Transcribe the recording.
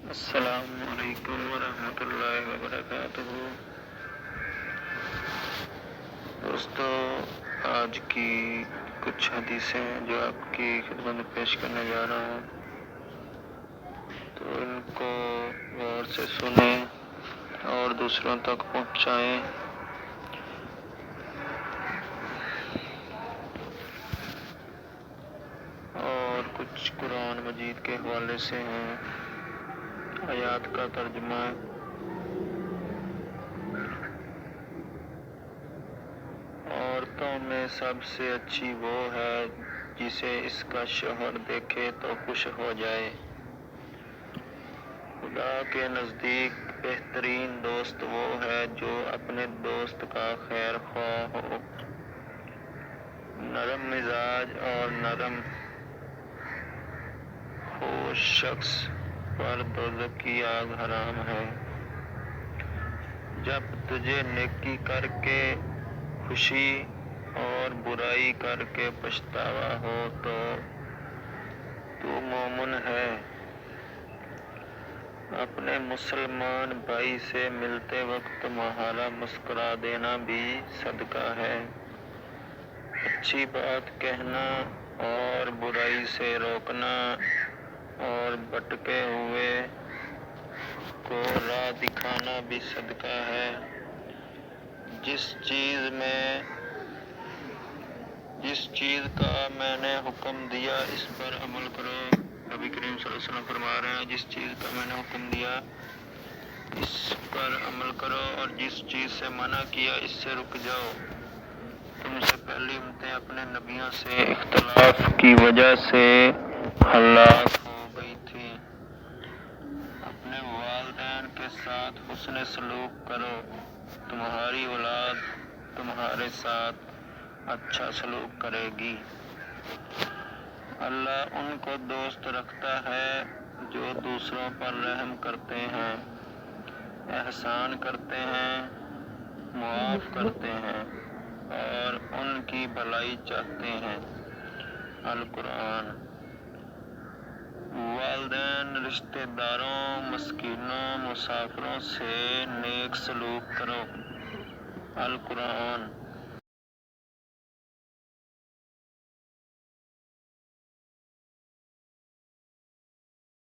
السلام علیکم ورحمۃ اللہ وبرکاتہ۔ دوستو، آج کی کچھ حدیثیں جو آپ کی خدمت میں پیش کرنے جا رہا ہوں تو ان کو غور سے سنیں اور دوسروں تک پہنچائیں۔ اور کچھ قرآن مجید کے حوالے سے ہیں، آیات کا ترجمہ ہے۔ عورتوں میں سب سے اچھی وہ ہے جسے اس کا شوہر دیکھے تو خوش ہو جائے۔ خدا کے نزدیک بہترین دوست وہ ہے جو اپنے دوست کا خیر خواہ ہو۔ نرم مزاج اور نرم ہوش شخص پر دوزخ کی آگ حرام ہے۔ جب تجھے نیکی کر کے خوشی اور برائی کر کے پچھتاوا ہو تو مومن ہے۔ اپنے مسلمان بھائی سے ملتے وقت تمہارا مسکرا دینا بھی صدقہ ہے۔ اچھی بات کہنا اور برائی سے روکنا اور بھٹکے ہوئے کو راہ دکھانا بھی صدقہ ہے۔ جس چیز کا میں نے حکم دیا اس پر عمل کرو۔ نبی کریم صلی اللہ علیہ وسلم فرما رہے ہیں، جس چیز کا میں نے حکم دیا اس پر عمل کرو اور جس چیز سے منع کیا اس سے رک جاؤ۔ تم سے پہلی امتیں اپنے نبیوں سے اختلاف کی وجہ سے ہلاک ہو گئی تھیں۔ اپنے والدین کے ساتھ حسن سلوک کرو، تمہاری اولاد تمہارے ساتھ اچھا سلوک کرے گی۔ اللہ ان کو دوست رکھتا ہے جو دوسروں پر رحم کرتے ہیں، احسان کرتے ہیں، معاف کرتے ہیں اور ان کی بھلائی چاہتے ہیں۔ القرآن۔ والدین، رشتہ داروں، مسکینوں، مسافروں سے نیک سلوک کرو۔ القرآن۔